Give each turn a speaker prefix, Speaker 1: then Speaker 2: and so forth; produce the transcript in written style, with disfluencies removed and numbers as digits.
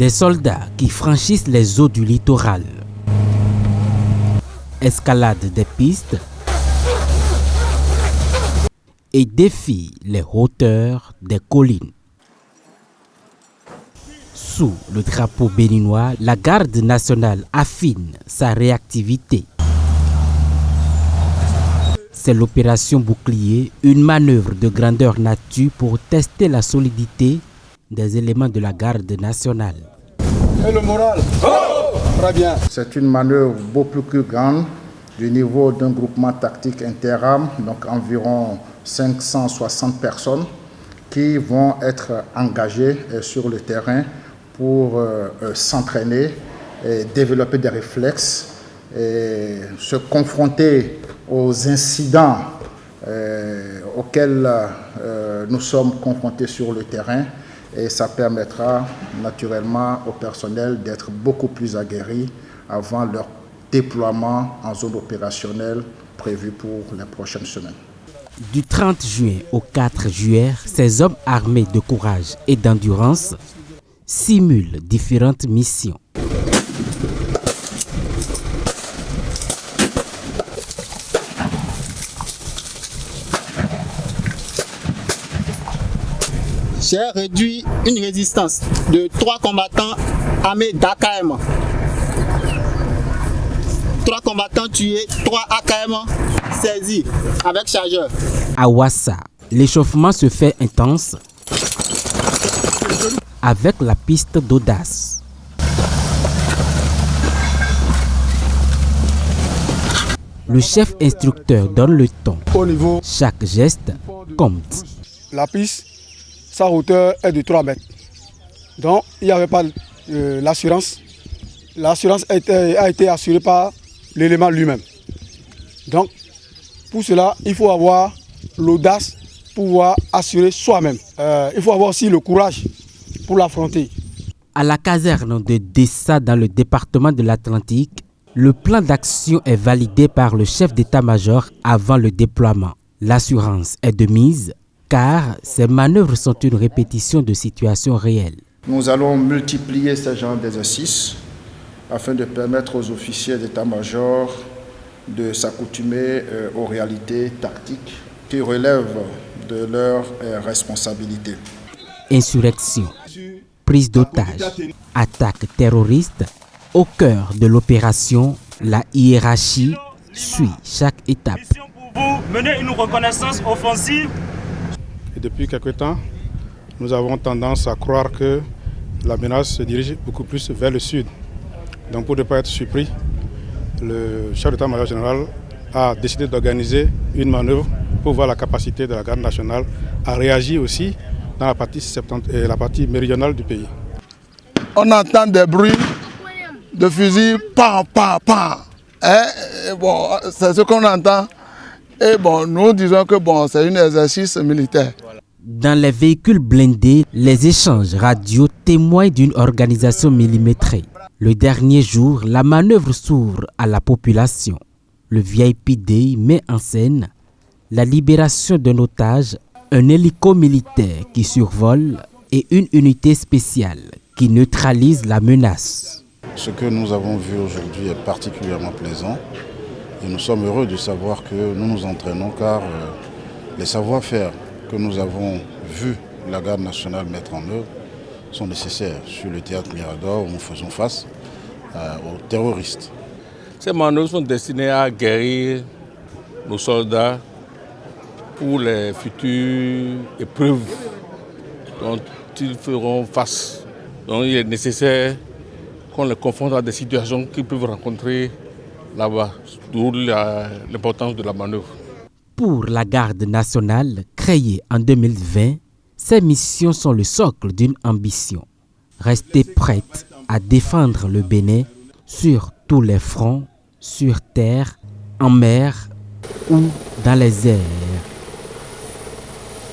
Speaker 1: Des soldats qui franchissent les eaux du littoral. Escalade des pistes et défient les hauteurs des collines. Sous le drapeau béninois, la garde nationale affine sa réactivité. C'est l'opération Bouclier, une manœuvre de grandeur nature pour tester la solidité des éléments de la garde nationale.
Speaker 2: Et le moral? Oh! Très bien.
Speaker 3: C'est une manœuvre beaucoup plus grande du niveau d'un groupement tactique interarmes, donc environ 560 personnes qui vont être engagées sur le terrain pour s'entraîner, et développer des réflexes, et se confronter aux incidents auxquels nous sommes confrontés sur le terrain. Et ça permettra naturellement au personnel d'être beaucoup plus aguerri avant leur déploiement en zone opérationnelle prévue pour les prochaines semaines.
Speaker 1: Du 30 juin au 4 juillet, ces hommes armés de courage et d'endurance simulent différentes missions.
Speaker 4: J'ai réduit une résistance de 3 combattants armés d'AKM. 3 combattants tués, 3 AKM saisis avec chargeur.
Speaker 1: À Ouassa, l'échauffement se fait intense avec la piste d'audace. Le chef instructeur donne le ton.
Speaker 2: Au niveau,
Speaker 1: Chaque geste compte.
Speaker 2: la piste, sa hauteur est de 3 mètres. Donc, il n'y avait pas l'assurance. L'assurance a été assurée par l'élément lui-même. Donc, pour cela, il faut avoir l'audace pour pouvoir assurer soi-même. Il faut avoir aussi le courage pour l'affronter.
Speaker 1: À la caserne de Dessa dans le département de l'Atlantique, le plan d'action est validé par le chef d'état-major avant le déploiement. L'assurance est de mise car ces manœuvres sont une répétition de situations réelles.
Speaker 3: Nous allons multiplier ce genre d'exercices afin de permettre aux officiers d'état-major de s'accoutumer aux réalités tactiques qui relèvent de leurs responsabilités.
Speaker 1: Insurrection, prise d'otages, attaque terroriste. Au cœur de l'opération, la hiérarchie suit chaque étape.
Speaker 5: Pour vous mener une reconnaissance offensive.
Speaker 2: Et depuis quelque temps, nous avons tendance à croire que la menace se dirige beaucoup plus vers le sud. Donc pour ne pas être surpris, le chef d'état-major général a décidé d'organiser une manœuvre pour voir la capacité de la garde nationale à réagir aussi dans la partie méridionale du pays.
Speaker 6: On entend des bruits de fusils, pan, pan, pan. Bon, c'est ce qu'on entend. Et bon, nous disons que bon, c'est un exercice militaire.
Speaker 1: Dans les véhicules blindés, les échanges radio témoignent d'une organisation millimétrée. Le dernier jour, la manœuvre s'ouvre à la population. Le VIP Day met en scène la libération d'un otage, un hélico militaire qui survole et une unité spéciale qui neutralise la menace.
Speaker 7: Ce que nous avons vu aujourd'hui est particulièrement plaisant et nous sommes heureux de savoir que nous nous entraînons car les savoir-faire que nous avons vu la garde nationale mettre en œuvre sont nécessaires sur le théâtre Mirador où nous faisons face aux terroristes.
Speaker 8: Ces manœuvres sont destinées à guérir nos soldats pour les futures épreuves dont ils feront face. Donc il est nécessaire qu'on les confronte à des situations qu'ils peuvent rencontrer là-bas, d'où l'importance de la manœuvre.
Speaker 1: Pour la garde nationale, créée en 2020, ces missions sont le socle d'une ambition. Rester prête à défendre le Bénin sur tous les fronts, sur terre, en mer ou dans les airs.